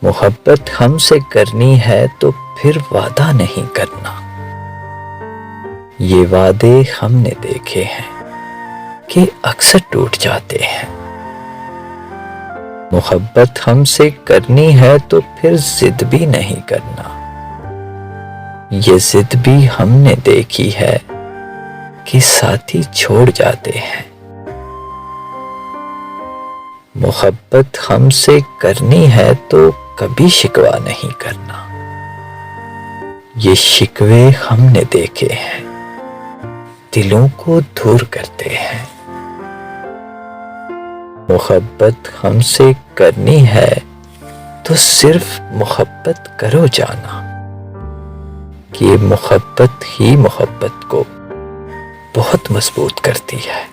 محبت ہم سے کرنی ہے تو پھر وعدہ نہیں کرنا، یہ وعدے ہم نے دیکھے ہیں کہ اکثر ٹوٹ جاتے ہیں۔ محبت ہم سے کرنی ہے تو پھر ضد بھی نہیں کرنا، یہ ضد بھی ہم نے دیکھی ہے کہ ساتھی چھوڑ جاتے ہیں۔ محبت ہم سے کرنی ہے تو کبھی شکوہ نہیں کرنا، یہ شکوے ہم نے دیکھے ہیں دلوں کو دور کرتے ہیں۔ محبت ہم سے کرنی ہے تو صرف محبت کرو جانا، کہ محبت ہی محبت کو بہت مضبوط کرتی ہے۔